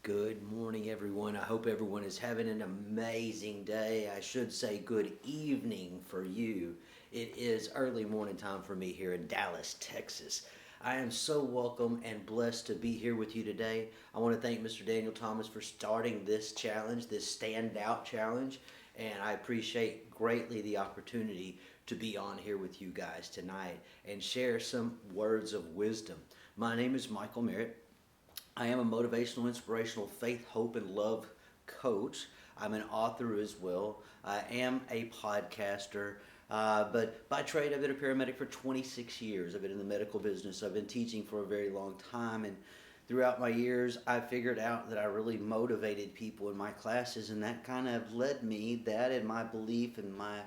Good morning, everyone. I hope everyone is having an amazing day. I should say good evening for you. It is early morning time for me here in Dallas, Texas. I am so welcome and blessed to be here with you today. I want to thank Mr. Daniel Thomas for starting this challenge, this Stand Out challenge, and I appreciate greatly the opportunity to be on here with you guys tonight and share some words of wisdom. My name is Michael Merritt. I am a motivational, inspirational, faith, hope, and love coach. I'm an author as well. I am a podcaster. But by trade, I've been a paramedic for 26 years. I've been in the medical business. I've been teaching for a very long time. And throughout my years, I figured out that I really motivated people in my classes. And that kind of led me, that and my belief and my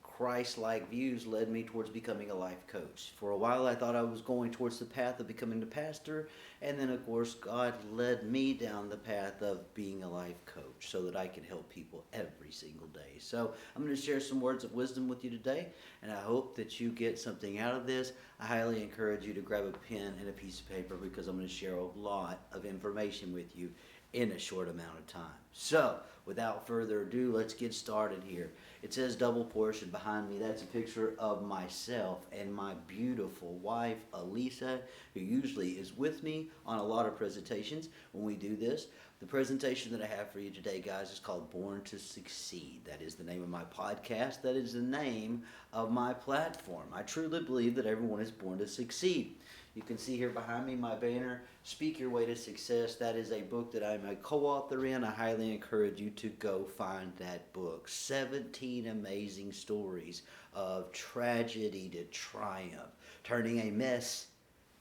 Christ-like views led me towards becoming a life coach. For a while, I thought I was going towards the path of becoming the pastor, and then, of course, God led me down the path of being a life coach so that I can help people every single day. So I'm going to share some words of wisdom with you today, and I hope that you get something out of this. I highly encourage you to grab a pen and a piece of paper because I'm going to share a lot of information with you in a short amount of time. So, without further ado, let's get started here. It says double portion behind me. That's a picture of myself and my beautiful wife, Elisa, who usually is with me on a lot of presentations when we do this. The presentation that I have for you today, guys, is called Born to Succeed. That is the name of my podcast. That is the name of my platform. I truly believe that everyone is born to succeed. You can see here behind me my banner, Speak Your Way to Success. That is a book that I'm a co-author in. I highly encourage you to go find that book. 17 amazing stories of tragedy to triumph, turning a mess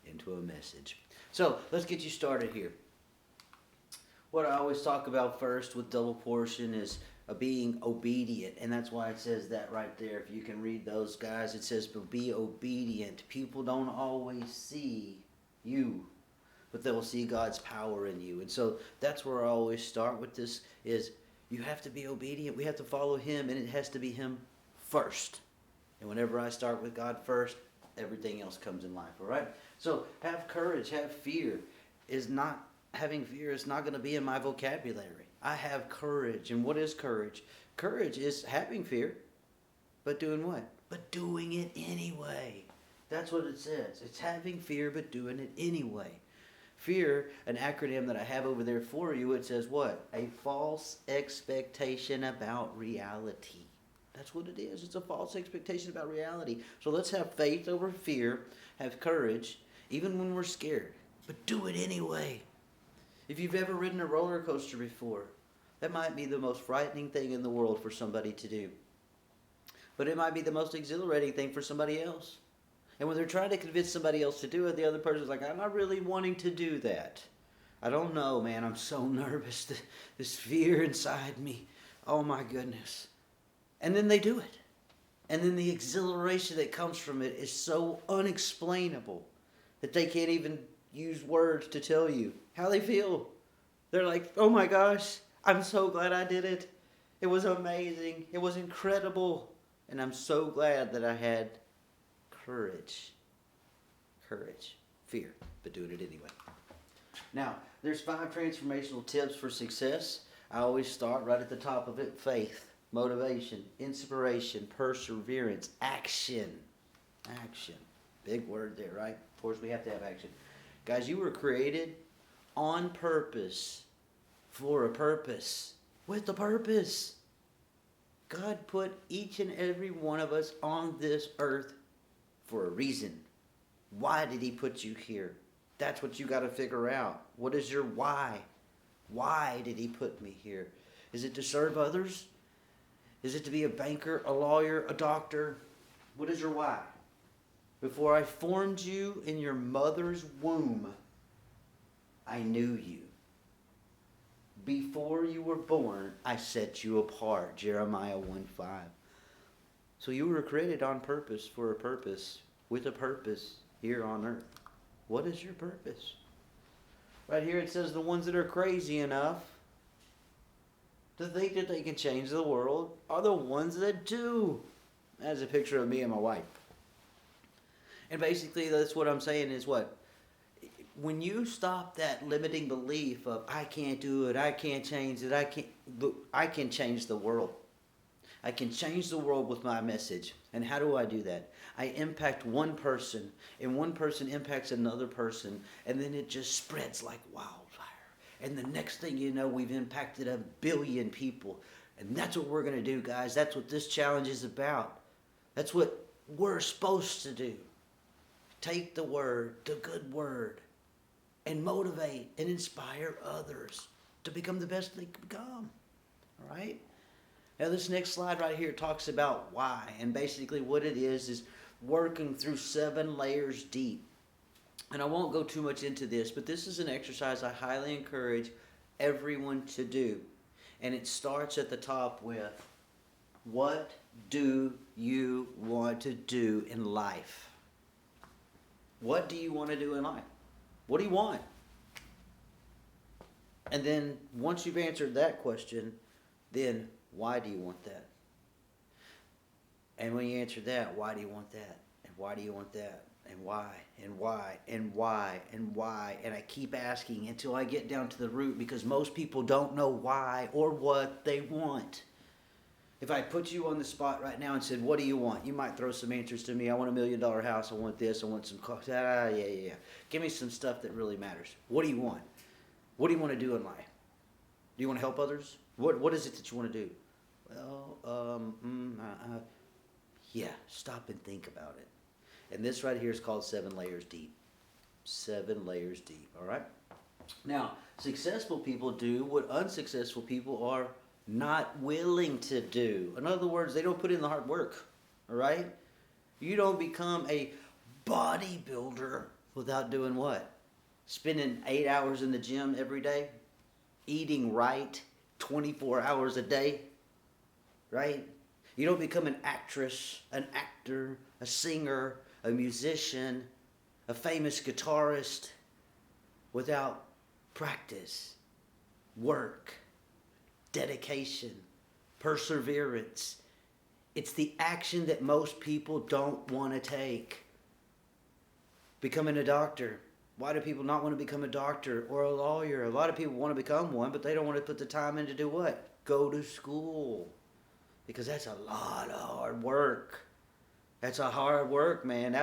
into a message. So let's get you started here. What I always talk about first with double portion is being obedient, and that's why it says that right there. If you can read those, guys, it says be obedient. People don't always see you, but they'll see God's power in you. And so that's where I always start with this is you have to be obedient. We have to follow him, and it has to be him first. And whenever I start with God first, everything else comes in life, all right? So have courage, have fear. Having fear is not going to be in my vocabulary. I have courage. And what is courage? Courage is having fear, but doing what? But doing it anyway. That's what it says. It's having fear, but doing it anyway. Fear, an acronym that I have over there for you, it says what? A false expectation about reality. That's what it is. It's a false expectation about reality. So let's have faith over fear, have courage, even when we're scared, but do it anyway. If you've ever ridden a roller coaster before, that might be the most frightening thing in the world for somebody to do. But it might be the most exhilarating thing for somebody else. And when they're trying to convince somebody else to do it, the other person's like, I'm not really wanting to do that. I don't know, man. I'm so nervous. This fear inside me. Oh, my goodness. And then they do it. And then the exhilaration that comes from it is so unexplainable that they can't even use words to tell you how they feel. They're like, oh my gosh, I'm so glad I did it. It was amazing. It was incredible. And I'm so glad that I had courage. Courage. Fear, but doing it anyway. Now, there's 5 transformational tips for success. I always start right at the top of it. Faith, motivation, inspiration, perseverance, action. Action. Big word there, right? Of course, we have to have action. Guys, you were created on purpose, for a purpose, with a purpose. God put each and every one of us on this earth for a reason. Why did he put you here? That's what you got to figure out. What is your why? Why did he put me here? Is it to serve others? Is it to be a banker, a lawyer, a doctor? What is your why? Before I formed you in your mother's womb, I knew you. Before you were born, I set you apart. Jeremiah 1:5. So you were created on purpose, for a purpose, with a purpose here on earth. What is your purpose? Right here it says the ones that are crazy enough to think that they can change the world are the ones that do. That's a picture of me and my wife. And basically that's what I'm saying is what? when you stop that limiting belief of I can't do it, I can't change it, I can change the world. I can change the world with my message. And how do I do that? I impact one person, and one person impacts another person, and then it just spreads like wildfire. And the next thing you know, we've impacted 1 billion people. And that's what we're going to do, guys. That's what this challenge is about. That's what we're supposed to do. Take the word, the good word, and motivate and inspire others to become the best they can become. All right? Now, this next slide right here talks about why. And basically what it is working through 7 layers deep. And I won't go too much into this, but this is an exercise I highly encourage everyone to do. And it starts at the top with, what do you want to do in life? What do you want to do in life? What do you want? And then once you've answered that question, then why do you want that? And when you answer that, why do you want that? And why do you want that? And why? And why? And why? And why? And I keep asking until I get down to the root, because most people don't know why or what they want. If I put you on the spot right now and said, what do you want? You might throw some answers to me. I want $1 million house. I want this. I want some cars. Yeah. Give me some stuff that really matters. What do you want? What do you want to do in life? Do you want to help others? What is it that you want to do? Well, yeah, stop and think about it. And this right here is called 7 layers deep. 7 layers deep, all right? Now, successful people do what unsuccessful people are not willing to do. In other words, they don't put in the hard work, all right? You don't become a bodybuilder without doing what? Spending 8 hours in the gym every day, eating right 24 hours a day, right? You don't become an actress, an actor, a singer, a musician, a famous guitarist without practice, work, dedication, perseverance. It's the action that most people don't want to take. Becoming a doctor. Why do people not want to become a doctor or a lawyer? A lot of people want to become one, but they don't want to put the time in to do what? Go to school. Because that's a lot of hard work. That's a hard work, man.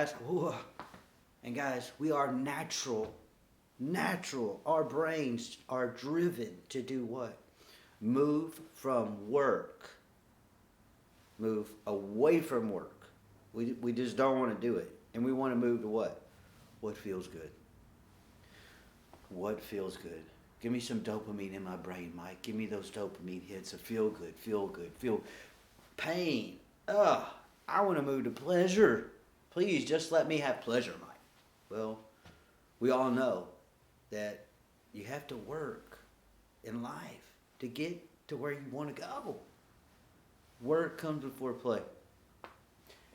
And guys, we are natural. Our brains are driven to do what? Move from work. Move away from work. We just don't want to do it. And we want to move to what? What feels good. What feels good? Give me some dopamine in my brain, Mike. Give me those dopamine hits of feel good, feel pain. I want to move to pleasure. Please just let me have pleasure, Mike. Well, we all know that you have to work in life to get to where you want to go. Work comes before play.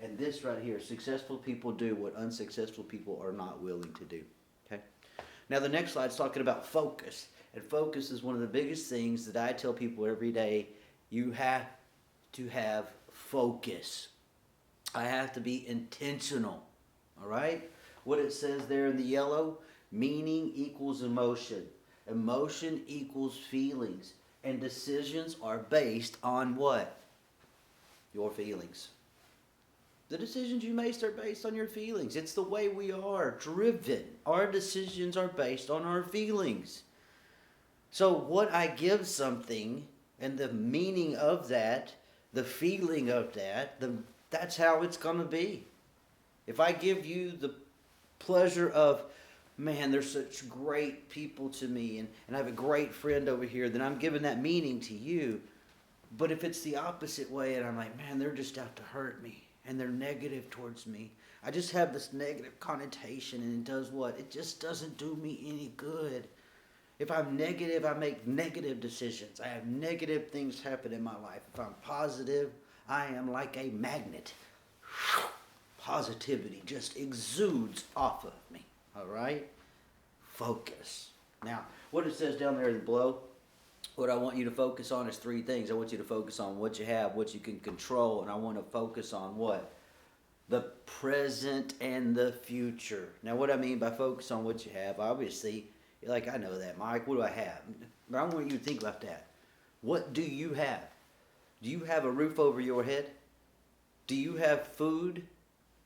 And this right here, successful people do what unsuccessful people are not willing to do. Okay? Now the next slide's talking about focus. And focus is one of the biggest things that I tell people every day. You have to have focus. I have to be intentional. All right? What it says there in the yellow, meaning equals emotion. Emotion equals feelings. And decisions are based on what? Your feelings. The decisions you make are based on your feelings. It's the way we are driven. Our decisions are based on our feelings. So what I give something and the meaning of that, the feeling of that, that's how it's going to be. If I give you the pleasure of, man, they're such great people to me, and I have a great friend over here, then I'm giving that meaning to you. But if it's the opposite way, and I'm like, man, they're just out to hurt me, and they're negative towards me, I just have this negative connotation, and it does what? It just doesn't do me any good. If I'm negative, I make negative decisions. I have negative things happen in my life. If I'm positive, I am like a magnet. Positivity just exudes off of me. All right? Focus. Now, what it says down there below, what I want you to focus on is 3 things. I want you to focus on what you have, what you can control, and I want to focus on what? The present and the future. Now, what I mean by focus on what you have, obviously, you're like, I know that, Mike. What do I have? But I want you to think about that. What do you have? Do you have a roof over your head? Do you have food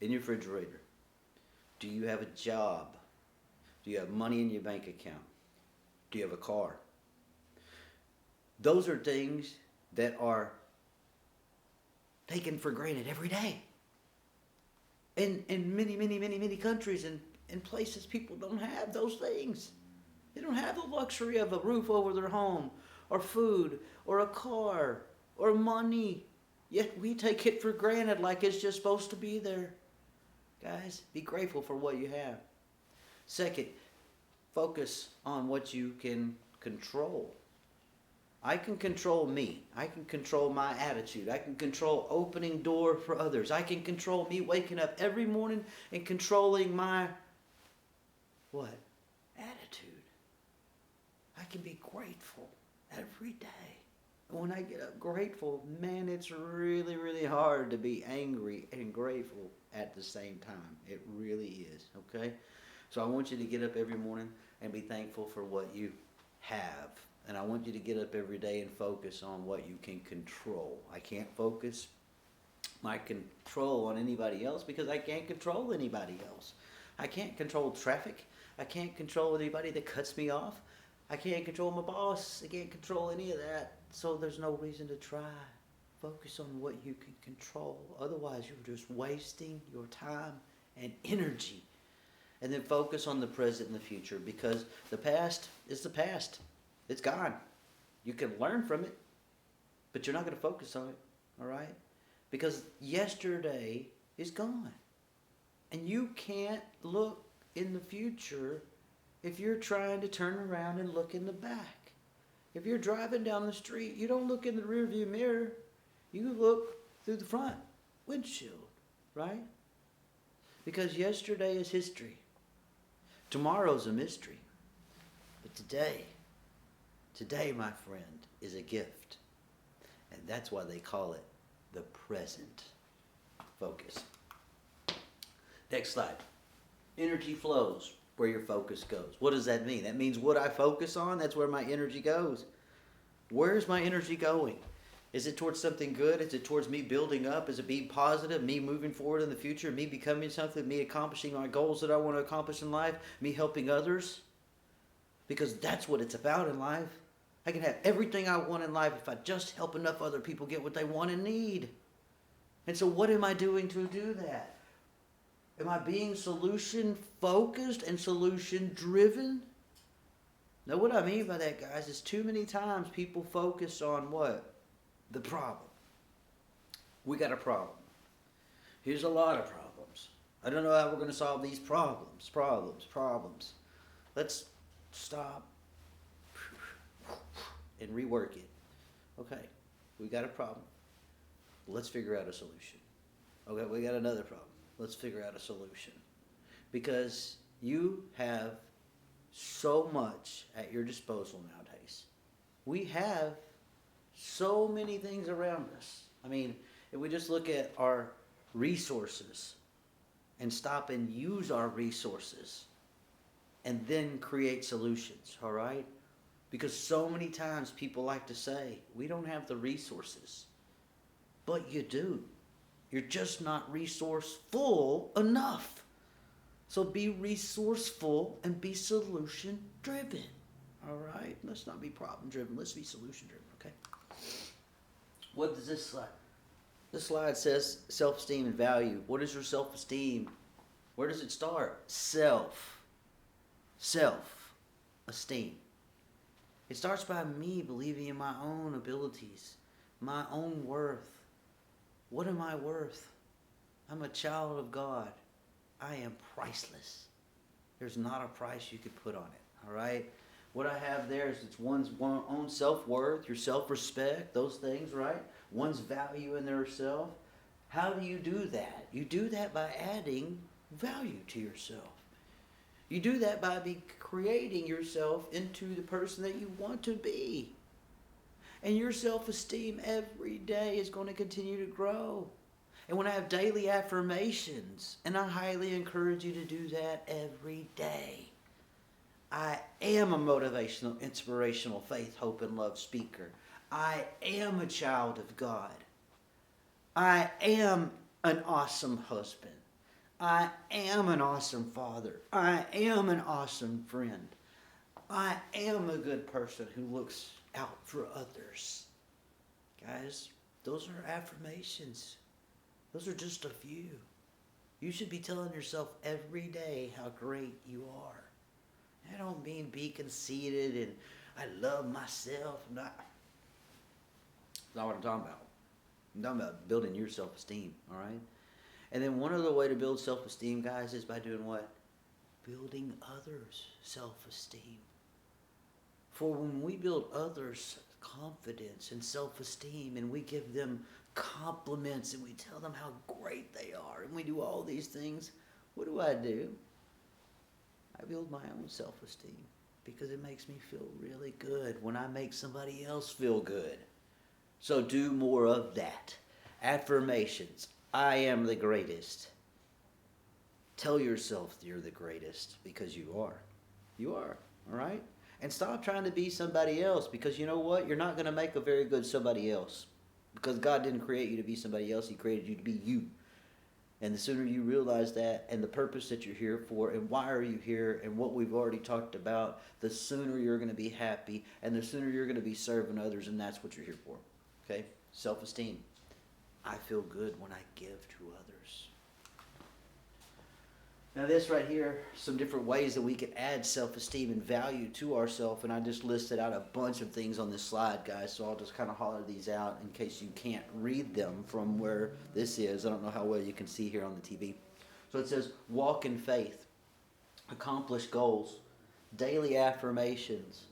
in your refrigerator? Do you have a job? Do you have money in your bank account? Do you have a car? Those are things that are taken for granted every day. In many countries and places, people don't have those things. They don't have the luxury of a roof over their home, or food, or a car, or money. Yet we take it for granted like it's just supposed to be there. Guys, be grateful for what you have. Second, focus on what you can control. I can control me. I can control my attitude. I can control opening door for others. I can control me waking up every morning and controlling my, what? Attitude. I can be grateful every day. And when I get up grateful, man, it's really hard to be angry and grateful at the same time. It really is, okay? So I want you to get up every morning and be thankful for what you have. And I want you to get up every day and focus on what you can control. I can't focus my control on anybody else because I can't control anybody else. I can't control traffic. I can't control anybody that cuts me off. I can't control my boss. I can't control any of that. So there's no reason to try. Focus on what you can control. Otherwise, you're just wasting your time and energy. And then focus on the present and the future, because the past is the past. It's gone. You can learn from it, but you're not going to focus on it, all right? Because yesterday is gone. And you can't look in the future if you're trying to turn around and look in the back. If you're driving down the street, you don't look in the rearview mirror. You look through the front windshield, right? Because yesterday is history. Tomorrow's a mystery. But today, my friend, is a gift. And that's why they call it the present. Focus. Next slide. Energy flows where your focus goes. What does that mean? That means what I focus on, that's where my energy goes. Where's my energy going? Is it towards something good? Is it towards me building up? Is it being positive? Me moving forward in the future? Me becoming something? Me accomplishing my goals that I want to accomplish in life? Me helping others? Because that's what it's about in life. I can have everything I want in life if I just help enough other people get what they want and need. And so what am I doing to do that? Am I being solution focused and solution driven? Now what I mean by that, guys, is too many times people focus on what? The problem. We got a problem. Here's a lot of problems. I don't know how we're going to solve these problems. Let's stop and rework it. Okay, we got a problem. Let's figure out a solution. Okay, we got another problem. Let's figure out a solution. Because you have so much at your disposal nowadays. We have so many things around us. I mean, if we just look at our resources and stop and use our resources and then create solutions, all right? Because so many times people like to say, we don't have the resources. But you do. You're just not resourceful enough. So be resourceful and be solution driven. All right? Let's not be problem driven. Let's be solution driven, okay? What does this slide? This slide says self-esteem and value. What is your self-esteem? Where does it start? Self-esteem. It starts by me believing in my own abilities, my own worth. What am I worth? I'm a child of God. I am priceless. There's not a price you could put on it, all right? What I have there is it's one's own self-worth, your self-respect, those things, right? One's value in their self. How do you do that? You do that by adding value to yourself. You do that by creating yourself into the person that you want to be. And your self-esteem every day is going to continue to grow. And when I have daily affirmations, and I highly encourage you to do that every day. I am a motivational, inspirational, faith, hope, and love speaker. I am a child of God. I am an awesome husband. I am an awesome father. I am an awesome friend. I am a good person who looks out for others. Guys, those are affirmations. Those are just a few. You should be telling yourself every day how great you are. I don't mean be conceited and I love myself. That's not what I'm talking about. I'm talking about building your self-esteem, all right? And then one other way to build self-esteem, guys, is by doing what? Building others' self-esteem. For when we build others' confidence and self-esteem and we give them compliments and we tell them how great they are and we do all these things, what do? I build my own self-esteem because it makes me feel really good when I make somebody else feel good. So do more of that. Affirmations. I am the greatest. Tell yourself you're the greatest because you are. You are, all right? And stop trying to be somebody else because you know what? You're not going to make a very good somebody else because God didn't create you to be somebody else. He created you to be you. And the sooner you realize that and the purpose that you're here for and why are you here and what we've already talked about, the sooner you're going to be happy and the sooner you're going to be serving others, and that's what you're here for. Okay? Self-esteem. I feel good when I give to others. Now this right here, some different ways that we can add self-esteem and value to ourselves, and I just listed out a bunch of things on this slide, guys, so I'll just kind of holler these out in case you can't read them from where this is. I don't know how well you can see here on the TV. So it says, walk in faith, accomplish goals, daily affirmations,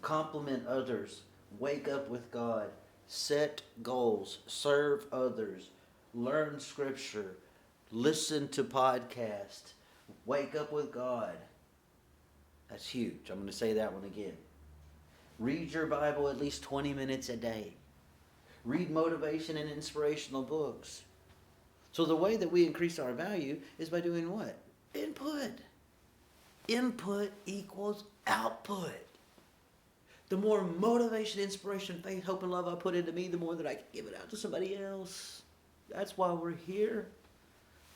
compliment others, wake up with God, set goals, serve others, learn scripture, listen to podcasts, wake up with God. That's huge. I'm going to say that one again. Read your Bible at least 20 minutes a day. Read motivation and inspirational books. So the way that we increase our value is by doing what? Input. Input equals output. The more motivation, inspiration, faith, hope, and love I put into me, the more that I can give it out to somebody else. That's why we're here.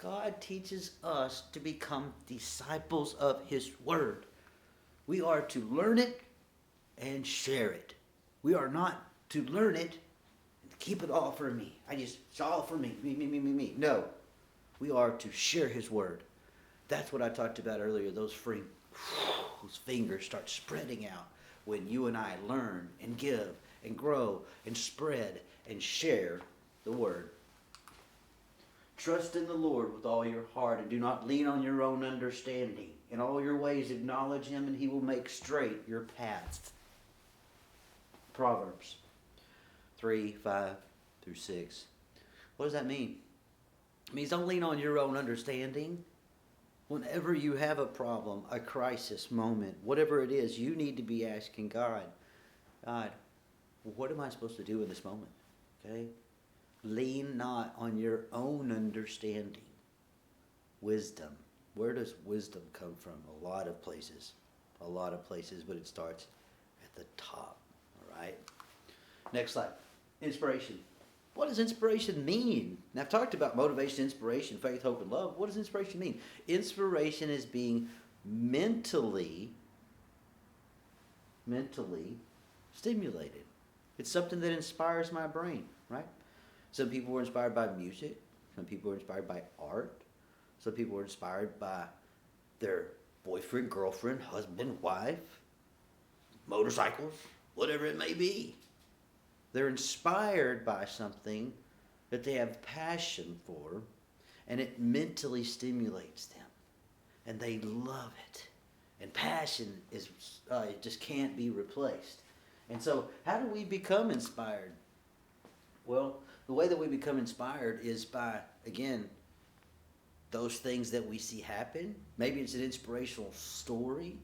God teaches us to become disciples of His Word. We are to learn it and share it. We are not to learn it and keep it all for me. It's all for me. Me. No. We are to share His Word. That's what I talked about earlier. Those fingers start spreading out when you and I learn and give and grow and spread and share the Word. Trust in the Lord with all your heart and do not lean on your own understanding. In all your ways acknowledge Him and He will make straight your paths. Proverbs 3:5-6. What does that mean? It means don't lean on your own understanding. Whenever you have a problem, a crisis moment, whatever it is, you need to be asking God, what am I supposed to do in this moment? Okay? Lean not on your own understanding. Wisdom. Where does wisdom come from? A lot of places, but it starts at the top. All right? Next slide. Inspiration. What does inspiration mean? Now, I've talked about motivation, inspiration, faith, hope, and love. What does inspiration mean? Inspiration is being mentally stimulated. It's something that inspires my brain, right? Some people were inspired by music. Some people were inspired by art. Some people were inspired by their boyfriend, girlfriend, husband, wife, motorcycles, whatever it may be. They're inspired by something that they have passion for, and it mentally stimulates them. And they love it. And passion is it just can't be replaced. And so how do we become inspired? Well, the way that we become inspired is by, again, those things that we see happen. Maybe it's an inspirational story.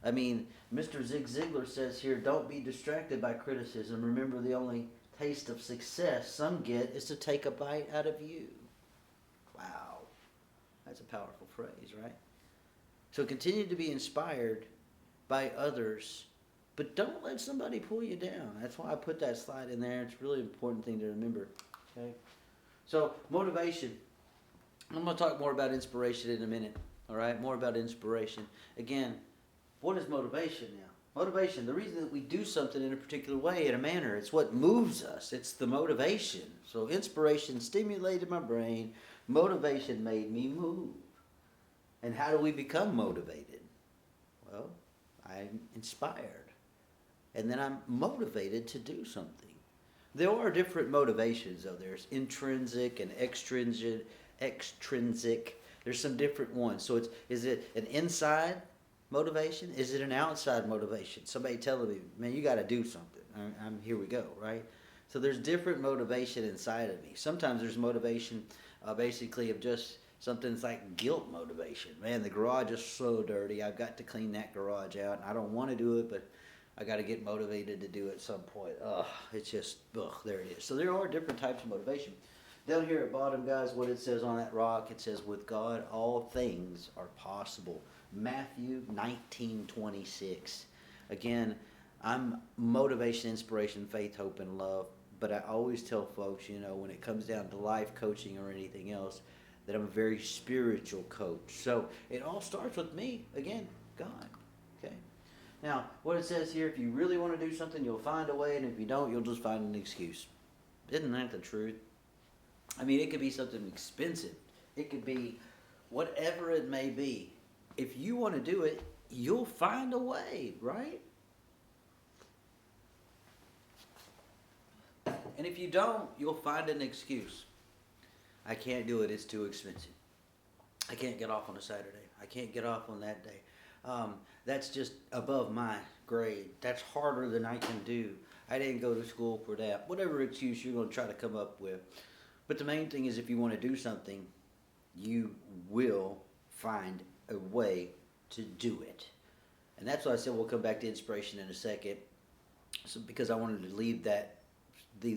I mean, Mr. Zig Ziglar says here, don't be distracted by criticism. Remember, the only taste of success some get is to take a bite out of you. Wow. That's a powerful phrase, right? So continue to be inspired by others, but don't let somebody pull you down. That's why I put that slide in there. It's a really important thing to remember. Okay? So, motivation. I'm going to talk more about inspiration in a minute. All right? More about inspiration. Again, what is motivation now? Motivation, the reason that we do something in a particular way, in a manner, it's what moves us. It's the motivation. So, inspiration stimulated my brain. Motivation made me move. And how do we become motivated? Well, I'm inspired. And then I'm motivated to do something. There are different motivations, though. There's intrinsic and extrinsic. There's some different ones. So is it an inside motivation? Is it an outside motivation? Somebody telling me, man, you got to do something. Here we go, right? So there's different motivation inside of me. Sometimes there's motivation basically of just something that's like guilt motivation. Man, the garage is so dirty. I've got to clean that garage out. I don't want to do it, but I got to get motivated to do it at some point. It's just, there it is. So there are different types of motivation. Down here at bottom, guys, what it says on that rock, it says, with God, all things are possible. Matthew 19:26. Again, I'm motivation, inspiration, faith, hope, and love. But I always tell folks, when it comes down to life coaching or anything else, that I'm a very spiritual coach. So it all starts with me, again, God. Okay? Now, what it says here, if you really want to do something, you'll find a way, and if you don't, you'll just find an excuse. Isn't that the truth? I mean, it could be something expensive. It could be whatever it may be. If you want to do it, you'll find a way, right? And if you don't, you'll find an excuse. I can't do it, it's too expensive. I can't get off on a Saturday. I can't get off on that day. That's just above my grade. That's harder than I can do. I didn't go to school for that. Whatever excuse you're going to try to come up with. But the main thing is, if you want to do something, you will find a way to do it. And that's why I said we'll come back to inspiration in a second. So because I wanted to leave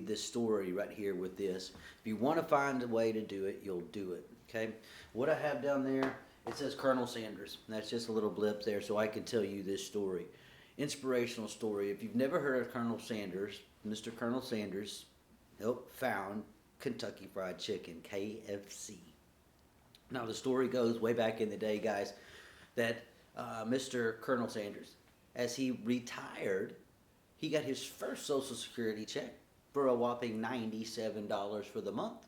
this story right here with this. If you want to find a way to do it, you'll do it. Okay? What I have down there, it says Colonel Sanders. And that's just a little blip there so I can tell you this story. Inspirational story. If you've never heard of Colonel Sanders, Mr. Colonel Sanders found Kentucky Fried Chicken, KFC. Now the story goes way back in the day, guys, that Mr. Colonel Sanders, as he retired, he got his first Social Security check for a whopping $97 for the month.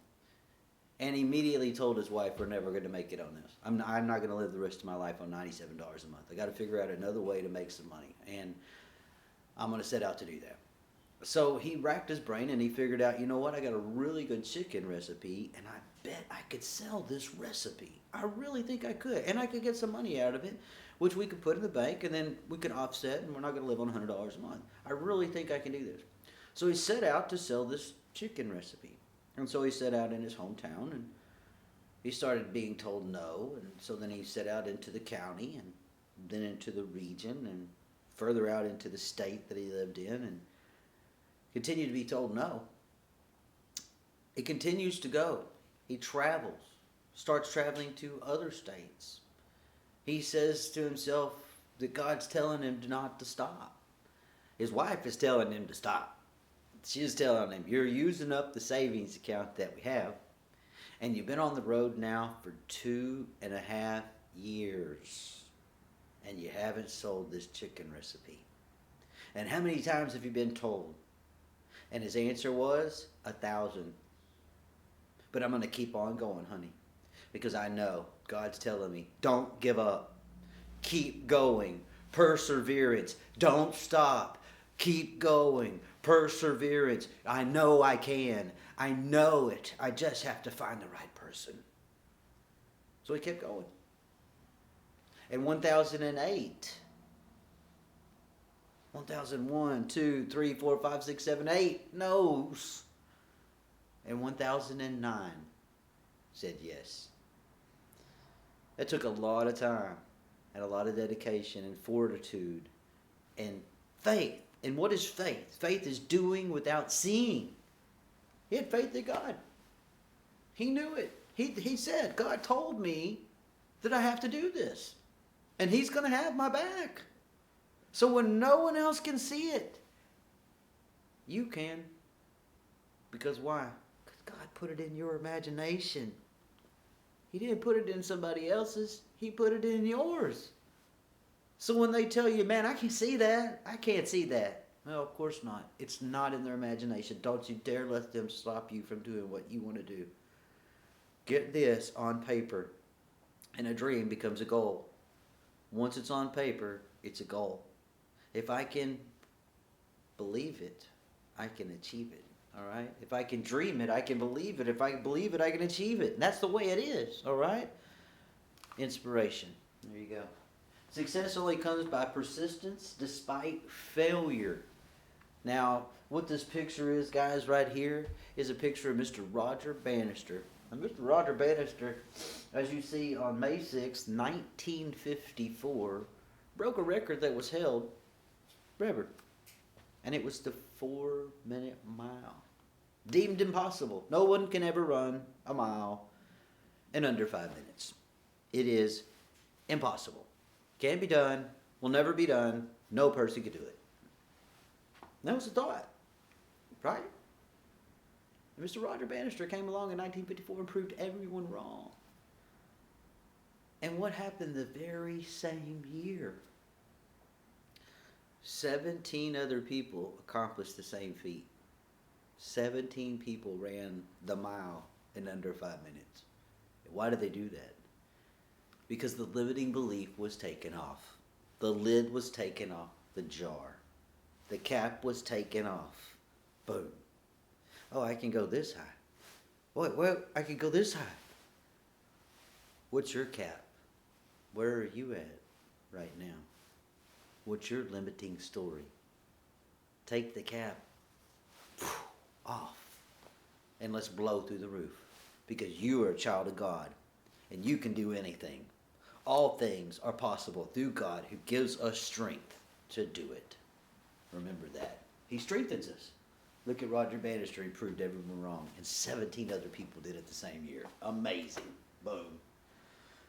And immediately told his wife, we're never going to make it on this. I'm not going to live the rest of my life on $97 a month. I got to figure out another way to make some money. And I'm going to set out to do that. So he racked his brain and he figured out, you know what, I got a really good chicken recipe and I bet I could sell this recipe. I really think I could. And I could get some money out of it, which we could put in the bank and then we could offset and we're not going to live on $100 a month. I really think I can do this. So he set out to sell this chicken recipe. And so he set out in his hometown and he started being told no. And so then he set out into the county and then into the region and further out into the state that he lived in and continued to be told no. It continues to go. He travels, starts traveling to other states. He says to himself that God's telling him not to stop. His wife is telling him to stop. She's telling him, you're using up the savings account that we have, and you've been on the road now for 2.5 years, and you haven't sold this chicken recipe. And how many times have you been told? And his answer was 1,000. But I'm going to keep on going, honey, because I know God's telling me, don't give up. Keep going. Perseverance. Don't stop. Keep going. Perseverance. I know I can. I know it. I just have to find the right person. So he kept going. In 1008, 1001, 2, 3, 4, 5, 6, 7, 8 no's. And 1009 said yes. That took a lot of time and a lot of dedication and fortitude and faith. And what is faith? Faith is doing without seeing. He had faith in God. He knew it. He said, God told me that I have to do this. And he's going to have my back. So when no one else can see it, you can. Because why? Because God put it in your imagination. He didn't put it in somebody else's. He put it in yours. So when they tell you, man, I can see that. I can't see that. Well, of course not. It's not in their imagination. Don't you dare let them stop you from doing what you want to do. Get this on paper, and a dream becomes a goal. Once it's on paper, it's a goal. If I can believe it, I can achieve it. All right? If I can dream it, I can believe it. If I believe it, I can achieve it. And that's the way it is. All right? Inspiration. There you go. Success only comes by persistence despite failure. Now, what this picture is, guys, right here, is a picture of Mr. Roger Bannister. Now, Mr. Roger Bannister, as you see on May 6, 1954, broke a record that was held forever. And it was the 4-minute mile. Deemed impossible. No one can ever run a mile in under 5 minutes. It is impossible. Can't be done. Will never be done. No person can do it. And that was the thought. Right? And Mr. Roger Bannister came along in 1954 and proved everyone wrong. And what happened the very same year? 17 other people accomplished the same feat. 17 people ran the mile in under 5 minutes. Why did they do that? Because the limiting belief was taken off. The lid was taken off the jar. The cap was taken off. Boom. Oh, I can go this high. Well, I can go this high. What's your cap? Where are you at right now? What's your limiting story? Take the cap off and let's blow through the roof, because you are a child of God and you can do anything. All things are possible through God who gives us strength to do it. Remember that. He strengthens us. Look at Roger Bannister. He proved everyone wrong. And 17 other people did it the same year. Amazing. Boom.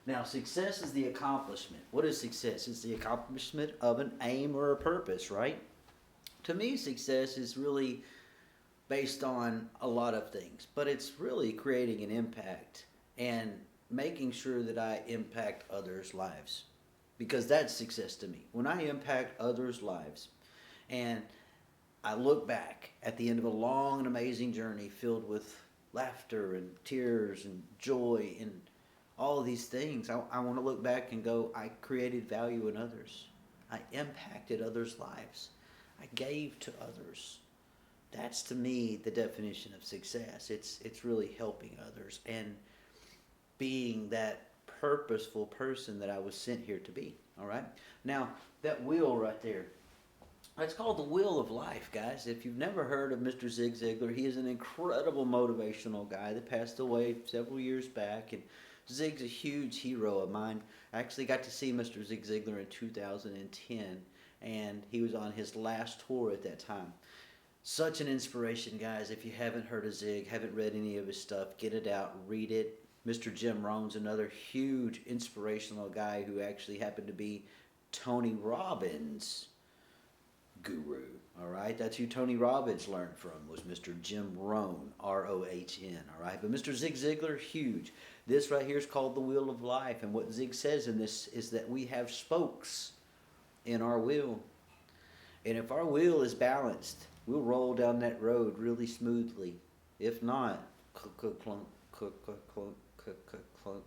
Now, success is the accomplishment. What is success? It's the accomplishment of an aim or a purpose, right? To me, success is really based on a lot of things. But it's really creating an impact and making sure that I impact others' lives, because that's success to me. When I impact others' lives and I look back at the end of a long and amazing journey filled with laughter and tears and joy and all of these things, I want to look back and go, I created value in others. I impacted others' lives. I gave to others. That's, to me, the definition of success. It's really helping others and being that purposeful person that I was sent here to be. All right? Now, that wheel right there, it's called the Wheel of Life, guys. If you've never heard of Mr. Zig Ziglar, he is an incredible motivational guy that passed away several years back. And Zig's a huge hero of mine. I actually got to see Mr. Zig Ziglar in 2010, and he was on his last tour at that time. Such an inspiration, guys. If you haven't heard of Zig, haven't read any of his stuff, get it out, read it. Mr. Jim Rohn's another huge inspirational guy who actually happened to be Tony Robbins' guru. All right, that's who Tony Robbins learned from, was Mr. Jim Rohn, R-O-H-N. All right, but Mr. Zig Ziglar, huge. This right here is called the Wheel of Life, and what Zig says in this is that we have spokes in our wheel, and if our wheel is balanced, we'll roll down that road really smoothly. If not, clunk, clunk, clunk, clunk, clunk.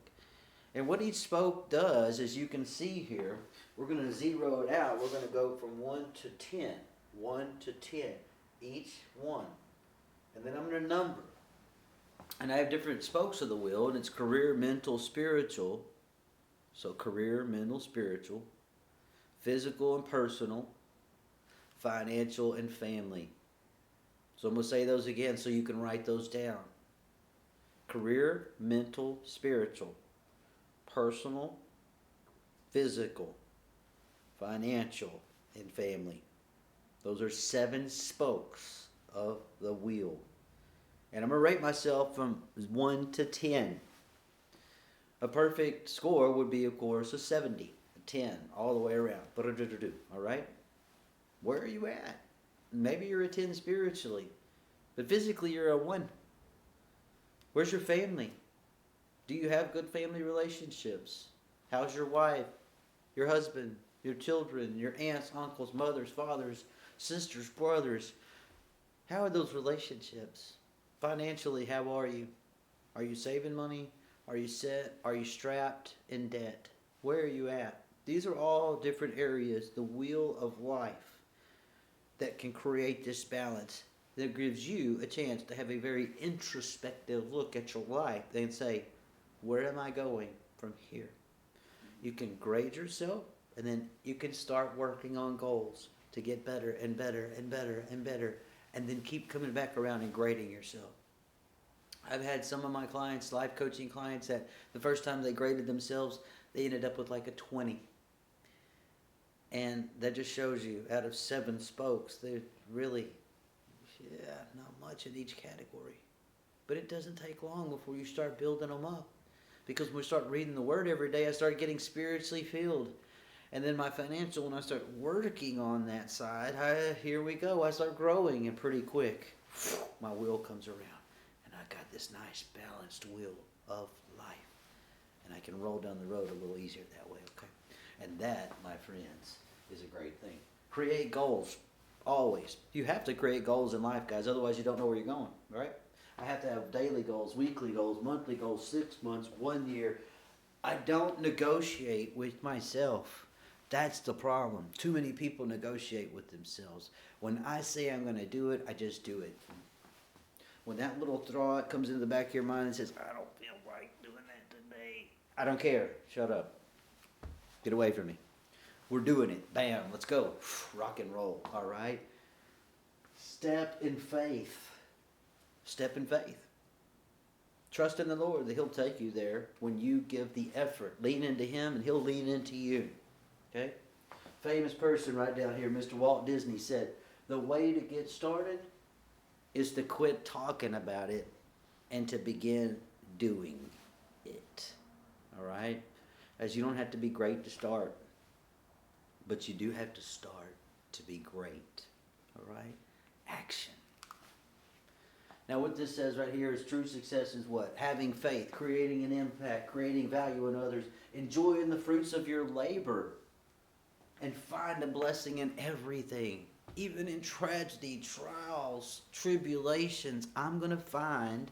And what each spoke does, as you can see here, we're going to zero it out. We're going to go from 1 to 10. 1 to 10. Each one. And then I'm going to number. And I have different spokes of the wheel, and it's career, mental, spiritual. So career, mental, spiritual. Physical and personal. Financial and family. So I'm going to say those again so you can write those down. Career, mental, spiritual, personal, physical, financial, and family. Those are 7 spokes of the wheel. And I'm going to rate myself from 1 to 10. A perfect score would be, of course, a 70, a 10, all the way around. All right? Where are you at? Maybe you're a 10 spiritually, but physically you're a 1. Where's your family? Do you have good family relationships? How's your wife, your husband, your children, your aunts, uncles, mothers, fathers, sisters, brothers? How are those relationships? Financially, how are you? Are you saving money? Are you set? Are you strapped in debt? Where are you at? These are all different areas, the wheel of life, that can create this balance that gives you a chance to have a very introspective look at your life and say, where am I going from here? You can grade yourself, and then you can start working on goals to get better and better and better and better, and then keep coming back around and grading yourself. I've had some of my clients, life coaching clients, that the first time they graded themselves, they ended up with like a 20. And that just shows you, out of 7 spokes, there's really, not much in each category. But it doesn't take long before you start building them up. Because when we start reading the Word every day, I start getting spiritually filled. And then my financial, when I start working on that side, here we go. I start growing, and pretty quick, my wheel comes around. And I got this nice balanced wheel of life. And I can roll down the road a little easier that way, okay? And that, my friends, is a great thing. Create goals, always. You have to create goals in life, guys. Otherwise, you don't know where you're going, right? I have to have daily goals, weekly goals, monthly goals, 6 months, 1 year. I don't negotiate with myself. That's the problem. Too many people negotiate with themselves. When I say I'm going to do it, I just do it. When that little thought comes into the back of your mind and says, I don't feel like doing that today, I don't care. Shut up. Get away from me. We're doing it. Bam. Let's go. Rock and roll. All right? Step in faith. Step in faith. Trust in the Lord that He'll take you there when you give the effort. Lean into Him and He'll lean into you. Okay? Famous person right down here, Mr. Walt Disney, said, the way to get started is to quit talking about it and to begin doing it. All right? As you don't have to be great to start, but you do have to start to be great. All right? Action. Now what this says right here is true success is what? Having faith, creating an impact, creating value in others, enjoying the fruits of your labor, and find a blessing in everything. Even in tragedy, trials, tribulations, I'm going to find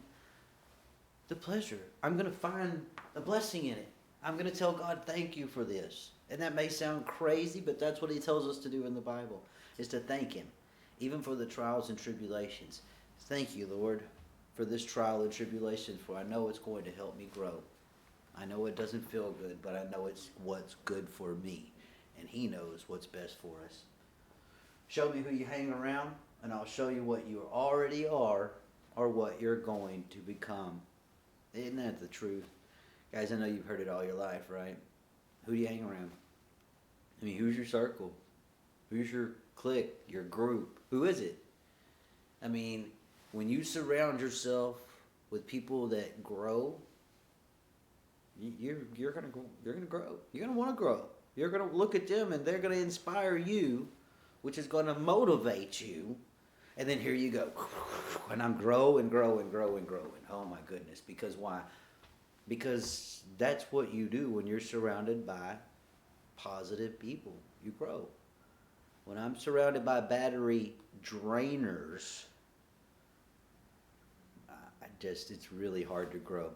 the pleasure. I'm going to find a blessing in it. I'm going to tell God, thank you for this. And that may sound crazy, but that's what He tells us to do in the Bible, is to thank Him, even for the trials and tribulations. Thank you, Lord, for this trial and tribulation, for I know it's going to help me grow. I know it doesn't feel good, but I know it's what's good for me, and He knows what's best for us. Show me who you hang around, and I'll show you what you already are or what you're going to become. Isn't that the truth? Guys, I know you've heard it all your life, right? Who do you hang around? I mean, who's your circle? Who's your clique, your group? Who is it? I mean, when you surround yourself with people that grow, you're gonna grow. You're gonna want to grow. You're gonna look at them, and they're gonna inspire you, which is gonna motivate you. And then here you go, and I'm growing. Oh my goodness! Because why? Because that's what you do when you're surrounded by positive people. You grow. When I'm surrounded by battery drainers, it's really hard to grow.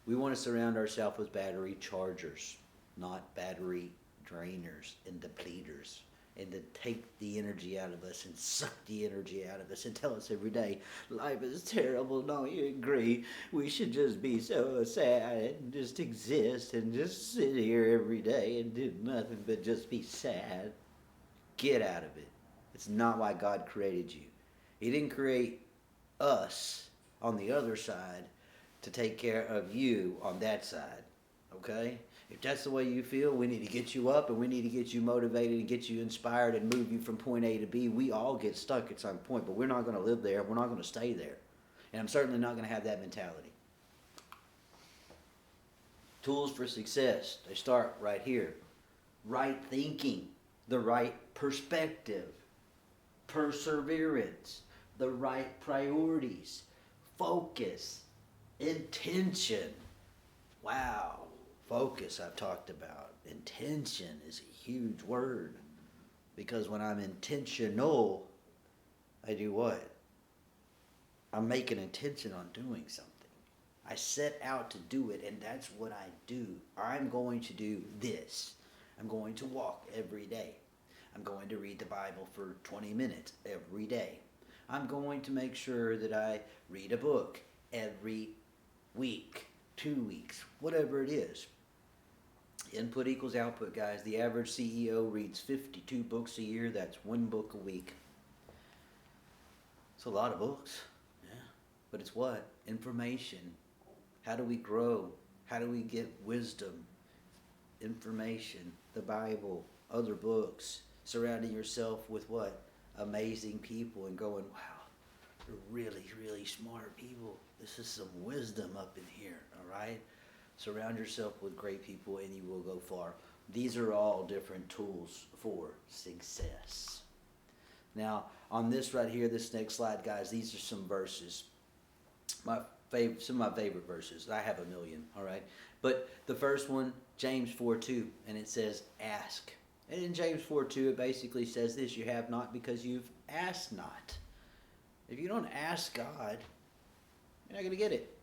We want to surround ourselves with battery chargers, not battery drainers and depleters, and to take the energy out of us and suck the energy out of us and tell us every day, life is terrible, don't you agree? We should just be so sad and just exist and just sit here every day and do nothing but just be sad. Get out of it. It's not why God created you. He didn't create us on the other side to take care of you on that side, okay? If that's the way you feel, we need to get you up and we need to get you motivated and get you inspired and move you from point A to B. We all get stuck at some point, but we're not going to live there. We're not going to stay there. And I'm certainly not going to have that mentality. Tools for success. They start right here. Right thinking, the right perspective, perseverance, the right priorities, focus, intention. Wow. Focus I've talked about. Intention is a huge word. Because when I'm intentional, I do what? I'm making intention on doing something. I set out to do it, and that's what I do. I'm going to do this. I'm going to walk every day. I'm going to read the Bible for 20 minutes every day. I'm going to make sure that I read a book every week, 2 weeks, whatever it is. Input equals output, guys. The average CEO reads 52 books a year. That's 1 book a week. It's a lot of books. Yeah. But it's what? Information. How do we grow? How do we get wisdom? Information, the Bible, other books. Surrounding yourself with what? Amazing people and going, wow, they're really, really smart people. This is some wisdom up in here, all right? Surround yourself with great people and you will go far. These are all different tools for success. Now, on this right here, this next slide, guys, these are some verses. Some of my favorite verses. I have a million, all right? But the first one, James 4:2, and it says, ask. And in James 4:2, it basically says this, you have not because you've asked not. If you don't ask God, you're not going to get it.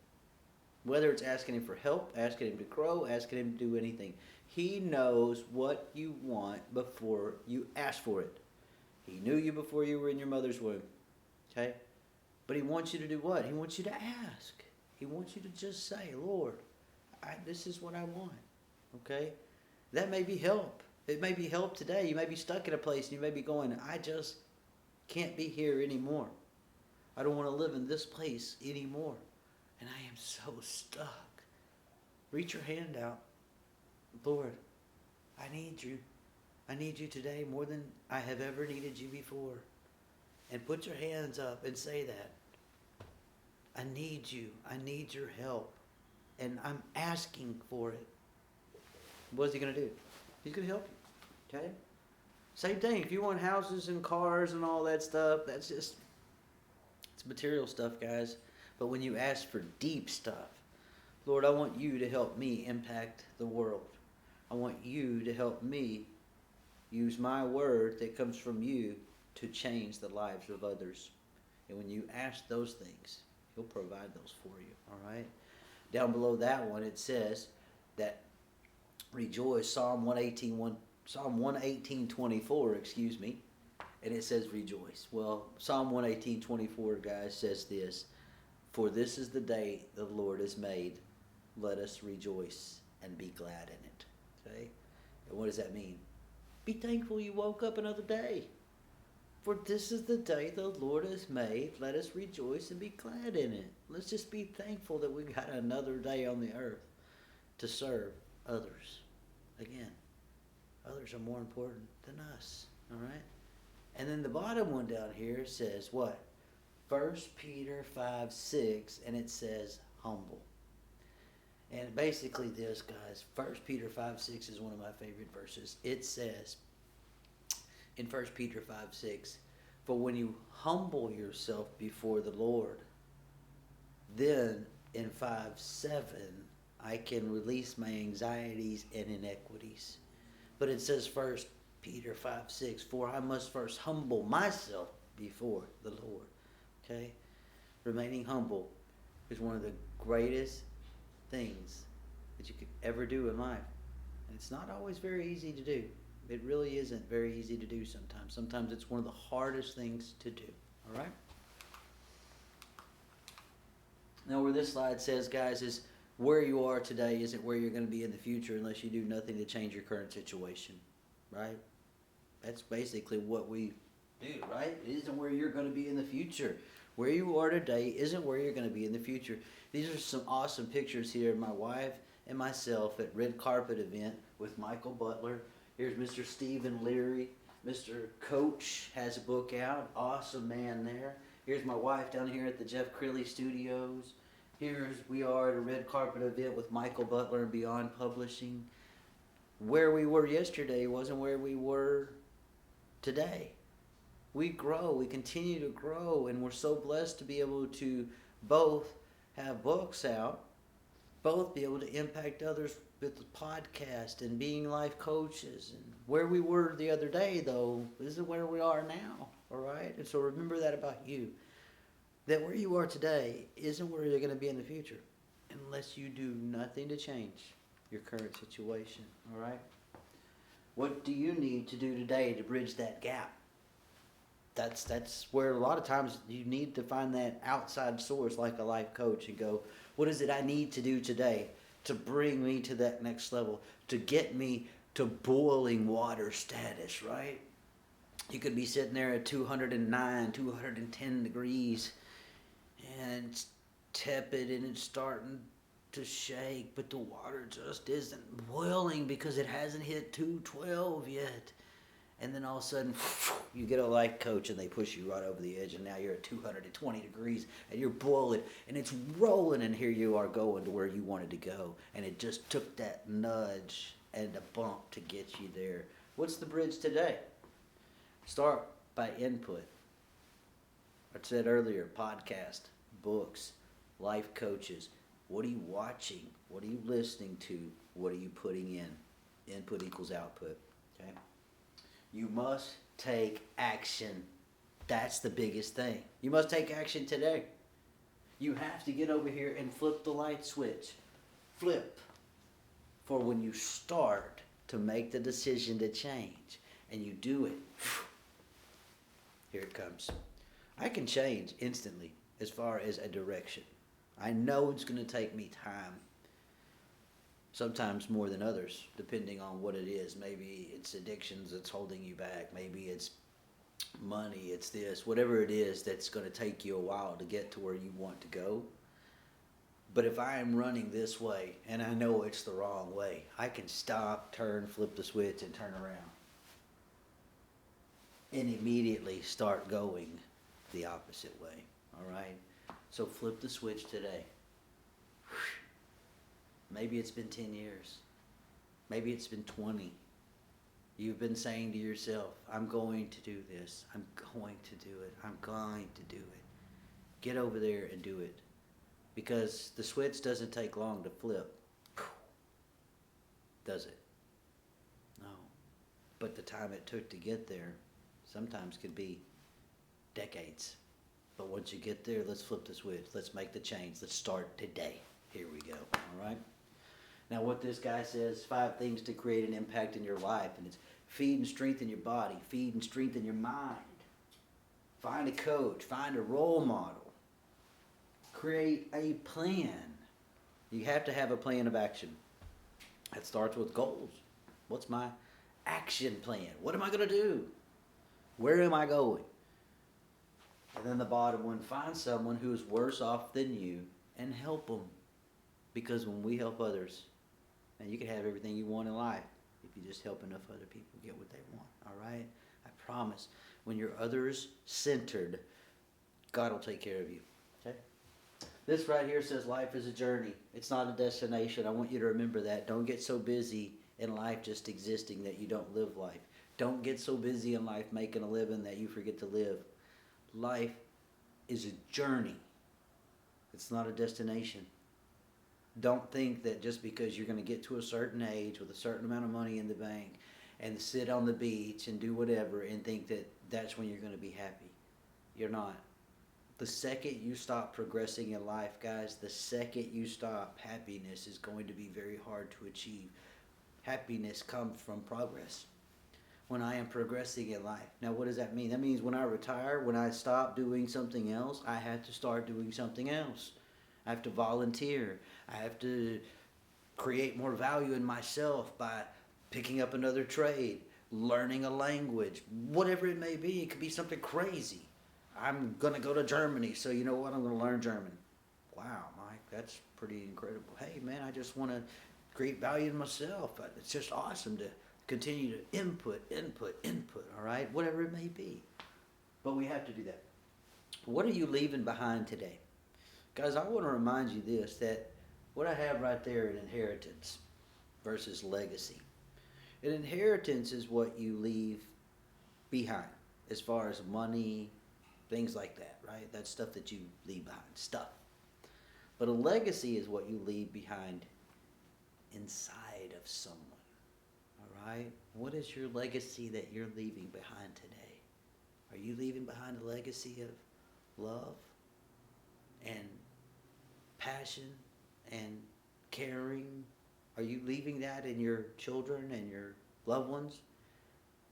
Whether it's asking Him for help, asking Him to grow, asking Him to do anything. He knows what you want before you ask for it. He knew you before you were in your mother's womb, okay? But He wants you to do what? He wants you to ask. He wants you to just say, Lord, this is what I want, okay? That may be help. It may be help today. You may be stuck in a place and you may be going, I just can't be here anymore. I don't want to live in this place anymore. And I am so stuck. Reach your hand out. Lord, I need you. I need you today more than I have ever needed you before. And put your hands up and say that. I need you. I need your help. And I'm asking for it. What's He going to do? He's going to help you. Okay? Same thing. If you want houses and cars and all that stuff, that's just, it's material stuff, guys. But when you ask for deep stuff, Lord, I want you to help me impact the world. I want you to help me use my word that comes from you to change the lives of others. And when you ask those things, He'll provide those for you. All right? Down below that one, it says that rejoice, Psalm 118:24, excuse me. And it says rejoice. Well, Psalm 118:24, guys, says this. For this is the day the Lord has made. Let us rejoice and be glad in it. Okay? And what does that mean? Be thankful you woke up another day. For this is the day the Lord has made. Let us rejoice and be glad in it. Let's just be thankful that we got another day on the earth to serve others. Again, others are more important than us. All right? And then the bottom one down here says what? 1 Peter 5:6, and it says humble. And basically this, guys, 1 Peter 5:6 is one of my favorite verses. It says in 1 Peter 5:6, for when you humble yourself before the Lord, then in 5:7, I can release my anxieties and inequities. But it says 1 Peter 5:6, for I must first humble myself before the Lord. Okay? Remaining humble is one of the greatest things that you could ever do in life. And it's not always very easy to do. It really isn't very easy to do sometimes. Sometimes it's one of the hardest things to do. All right? Now where this slide says, guys, is where you are today isn't where you're going to be in the future unless you do nothing to change your current situation. Right? That's basically what we do, right? It isn't where you're going to be in the future. Where you are today isn't where you're going to be in the future. These are some awesome pictures here of my wife and myself at Red Carpet event with Michael Butler. Here's Mr. Stephen Leary. Mr. Coach has a book out. Awesome man there. Here's my wife down here at the Jeff Crilly Studios. Here we are at a red carpet event with Michael Butler and Beyond Publishing. Where we were yesterday wasn't where we were today. We grow, we continue to grow, and we're so blessed to be able to both have books out, both be able to impact others with the podcast and being life coaches. And where we were the other day, though, isn't where we are now, all right? And so remember that about you, that where you are today isn't where you're going to be in the future unless you do nothing to change your current situation, all right? What do you need to do today to bridge that gap? That's where a lot of times you need to find that outside source like a life coach and go, what is it I need to do today to bring me to that next level, to get me to boiling water status, right? You could be sitting there at 209, 210 degrees and it's tepid and it's starting to shake, but the water just isn't boiling because it hasn't hit 212 yet. And then all of a sudden, you get a life coach and they push you right over the edge, and now you're at 220 degrees and you're boiling and it's rolling, and here you are going to where you wanted to go. And it just took that nudge and a bump to get you there. What's the bridge today? Start by input. I said earlier, podcast, books, life coaches. What are you watching? What are you listening to? What are you putting in? Input equals output. Okay. You must take action. That's the biggest thing. You must take action today. You have to get over here and flip the light switch. Flip. For when you start to make the decision to change and you do it, here it comes. I can change instantly as far as a direction. I know it's going to take me time. Sometimes more than others, depending on what it is. Maybe it's addictions that's holding you back. Maybe it's money, it's this. Whatever it is that's going to take you a while to get to where you want to go. But if I am running this way, and I know it's the wrong way, I can stop, turn, flip the switch, and turn around. And immediately start going the opposite way, all right? So flip the switch today. Maybe it's been 10 years. Maybe it's been 20. You've been saying to yourself, I'm going to do this. I'm going to do it. I'm going to do it. Get over there and do it. Because the switch doesn't take long to flip. Does it? No. But the time it took to get there sometimes could be decades. But once you get there, let's flip the switch. Let's make the change. Let's start today. Here we go. All right? Now, what this guy says, 5 things to create an impact in your life. And it's feed and strengthen your body. Feed and strengthen your mind. Find a coach. Find a role model. Create a plan. You have to have a plan of action. That starts with goals. What's my action plan? What am I going to do? Where am I going? And then the bottom one, find someone who is worse off than you and help them. Because when we help others, and you can have everything you want in life if you just help enough other people get what they want, all right? I promise, when you're others-centered, God will take care of you, okay? This right here says life is a journey. It's not a destination. I want you to remember that. Don't get so busy in life just existing that you don't live life. Don't get so busy in life making a living that you forget to live. Life is a journey. It's not a destination. Don't think that just because you're going to get to a certain age with a certain amount of money in the bank and sit on the beach and do whatever and think that that's when you're going to be happy. You're not. The second you stop progressing in life, guys, the second you stop, happiness is going to be very hard to achieve. Happiness comes from progress. When I am progressing in life. Now, what does that mean? That means when I retire, when I stop doing something else, I have to start doing something else. I have to volunteer. I have to create more value in myself by picking up another trade, learning a language, whatever it may be. It could be something crazy. I'm going to go to Germany, so you know what? I'm going to learn German. Wow, Mike, that's pretty incredible. Hey, man, I just want to create value in myself. It's just awesome to continue to input, all right? Whatever it may be. But we have to do that. What are you leaving behind today? Guys, I want to remind you this, that what I have right there, an inheritance versus legacy. An inheritance is what you leave behind as far as money, things like that, right? That's stuff that you leave behind, stuff. But a legacy is what you leave behind inside of someone, all right? What is your legacy that you're leaving behind today? Are you leaving behind a legacy of love and passion and caring? Are you leaving that in your children and your loved ones?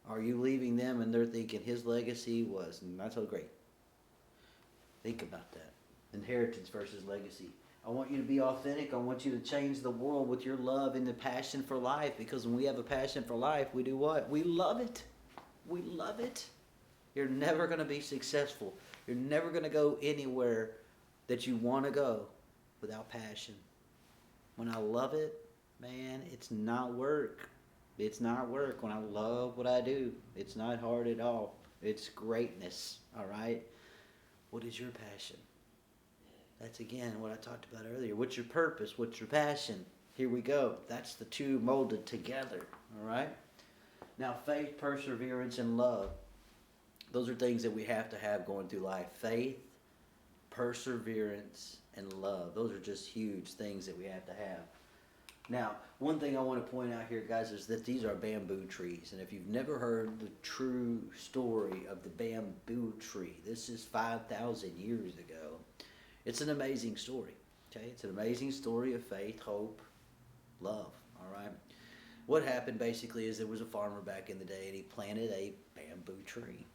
Are you leaving them and they're thinking his legacy was not so great? Think about that. Inheritance versus legacy. I want you to be authentic. I want you to change the world with your love and the passion for life, because when we have a passion for life, we do what? We love it. We love it. You're never going to be successful. You're never going to go anywhere that you want to go without passion. When I love it, man, it's not work. It's not work. When I love what I do, it's not hard at all. It's greatness, all right? What is your passion? That's, again, what I talked about earlier. What's your purpose? What's your passion? Here we go. That's the two molded together, all right? Now, faith, perseverance, and love. Those are things that we have to have going through life. Faith, perseverance, and love. Those are just huge things that we have to have. Now, one thing I want to point out here, guys, is that these are bamboo trees. And if you've never heard the true story of the bamboo tree, this is 5,000 years ago. It's an amazing story. Okay, it's an amazing story of faith, hope, love. All right. What happened basically is there was a farmer back in the day, and he planted a bamboo tree.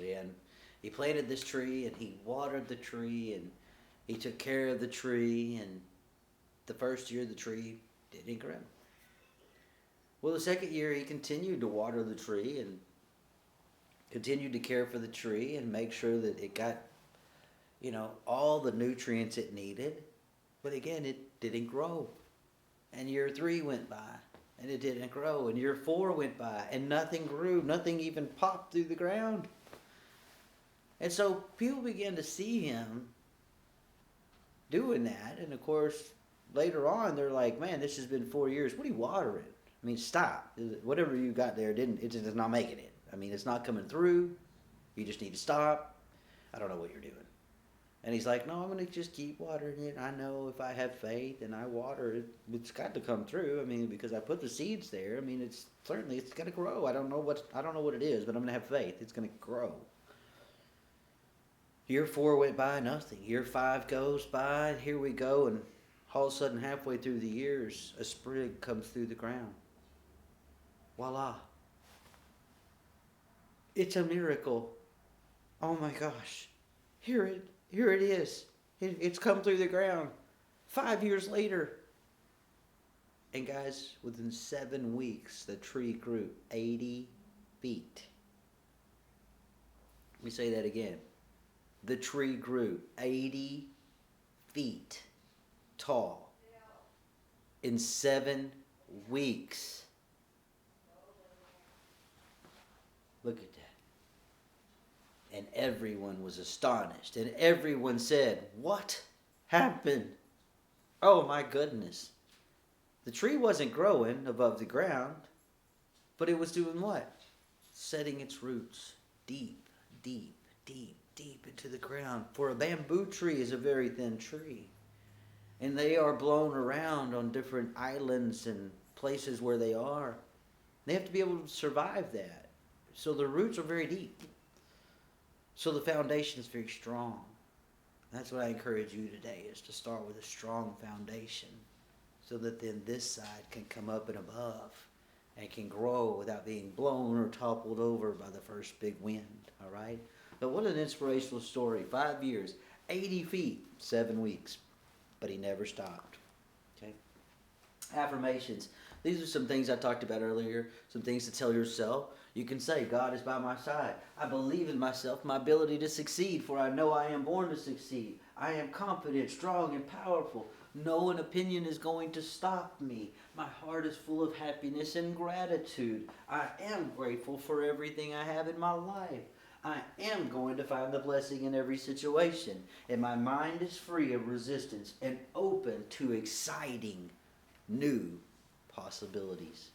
And he planted this tree, and he watered the tree, and he took care of the tree, and the first year the tree didn't grow. Well, the second year he continued to water the tree and continued to care for the tree and make sure that it got, all the nutrients it needed. But again, it didn't grow. And year 3 went by, and it didn't grow. And year 4 went by, and nothing grew. Nothing even popped through the ground. And so people began to see him doing that. And of course, later on, they're like, man, this has been 4 years. What are you watering? I mean, stop. Whatever you got there, it's just not making it. I mean, it's not coming through. You just need to stop. I don't know what you're doing. And he's like, no, I'm going to just keep watering it. I know if I have faith and I water it, it's got to come through. I mean, because I put the seeds there. I mean, it's going to grow. I don't know what it is, but I'm going to have faith. It's going to grow. Year 4 went by, nothing. Year 5 goes by, and here we go. And all of a sudden, halfway through the years, a sprig comes through the ground. Voila. It's a miracle. Oh my gosh. Here it is. It's come through the ground. 5 years later. And guys, within 7 weeks, the tree grew 80 feet. Let me say that again. The tree grew 80 feet tall in 7 weeks. Look at that. And everyone was astonished. And everyone said, what happened? Oh my goodness. The tree wasn't growing above the ground, but it was doing what? Setting its roots deep, deep, deep, deep into the ground. For a bamboo tree is a very thin tree. And they are blown around on different islands and places where they are. They have to be able to survive that. So the roots are very deep. So the foundation is very strong. That's what I encourage you today, is to start with a strong foundation, so that then this side can come up and above and can grow without being blown or toppled over by the first big wind. All right? But what an inspirational story. 5 years, 80 feet, 7 weeks. But he never stopped. Okay? Affirmations. These are some things I talked about earlier, some things to tell yourself. You can say, God is by my side. I believe in myself, my ability to succeed, for I know I am born to succeed. I am confident, strong, and powerful. No one opinion is going to stop me. My heart is full of happiness and gratitude. I am grateful for everything I have in my life. I am going to find the blessing in every situation. And my mind is free of resistance and open to exciting new possibilities.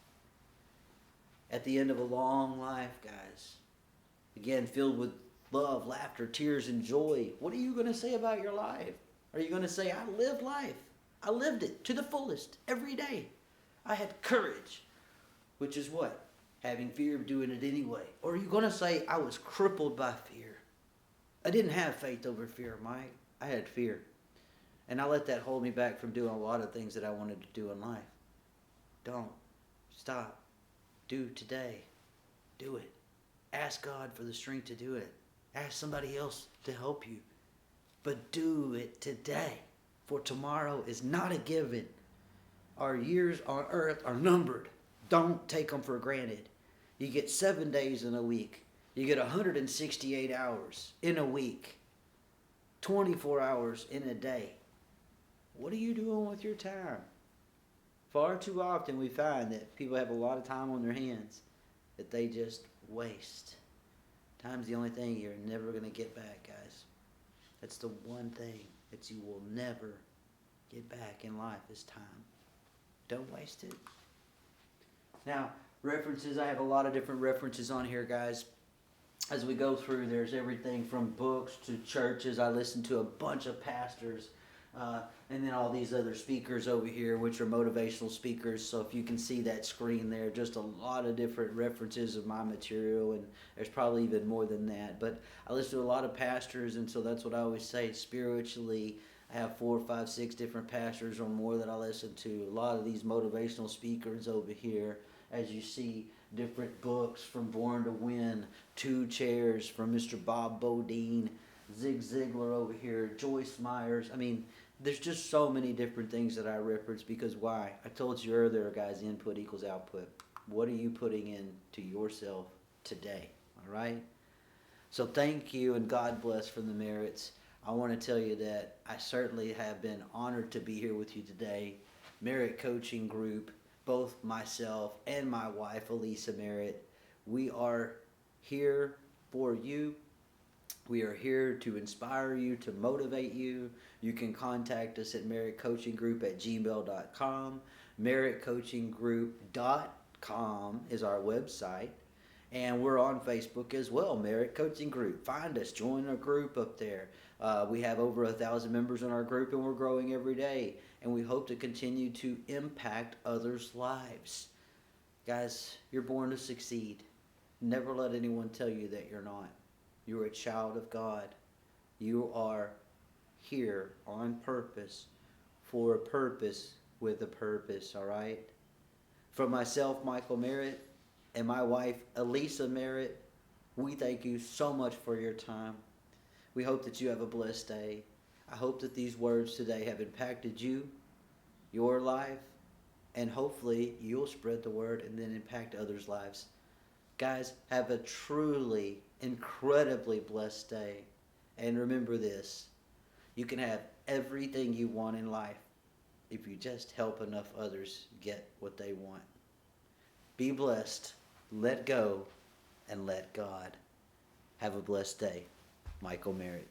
At the end of a long life, guys, again, filled with love, laughter, tears, and joy, what are you going to say about your life? Are you going to say, I lived life. I lived it to the fullest every day. I had courage, which is what? Having fear of doing it anyway. Or are you going to say, I was crippled by fear? I didn't have faith over fear, Mike. I had fear. And I let that hold me back from doing a lot of things that I wanted to do in life. Don't. Stop. Do today. Do it. Ask God for the strength to do it. Ask somebody else to help you. But do it today. For tomorrow is not a given. Our years on earth are numbered. Don't take them for granted. You get 7 days in a week. You get 168 hours in a week. 24 hours in a day. What are you doing with your time? Far too often we find that people have a lot of time on their hands that they just waste. Time's the only thing you're never going to get back, guys. That's the one thing that you will never get back in life is time. Don't waste it. Now, references, I have a lot of different references on here, guys. As we go through, there's everything from books to churches. I listen to a bunch of pastors. And then all these other speakers over here, which are motivational speakers. So if you can see that screen there, just a lot of different references of my material, and there's probably even more than that. But I listen to a lot of pastors, and so that's what I always say. Spiritually, I have 4, 5, 6 different pastors or more that I listen to. A lot of these motivational speakers over here, as you see, different books from Born to Win, 2 Chairs from Mr. Bob Bodine, Zig Ziglar over here, Joyce Myers. I mean, there's just so many different things that I reference because why? I told you earlier, guys, input equals output. What are you putting into yourself today? All right? So thank you and God bless from the Merritts. I want to tell you that I certainly have been honored to be here with you today. Merritt Coaching Group, both myself and my wife, Elisa Merritt, we are here for you. We are here to inspire you, to motivate you. You can contact us at merrittcoachinggroup@gmail.com. merrittcoachinggroup.com is our website. And we're on Facebook as well, Merritt Coaching Group. Find us, join our group up there. We have over 1,000 members in our group, and we're growing every day. And we hope to continue to impact others' lives. Guys, you're born to succeed. Never let anyone tell you that you're not. You're a child of God. You are here on purpose, for a purpose, with a purpose, all right? From myself, Michael Merritt, and my wife, Elisa Merritt, we thank you so much for your time. We hope that you have a blessed day. I hope that these words today have impacted you, your life, and hopefully you'll spread the word and then impact others' lives. Guys, have a truly incredibly blessed day. And remember this, you can have everything you want in life if you just help enough others get what they want. Be blessed, let go, and let God. Have a blessed day. Michael Merritt.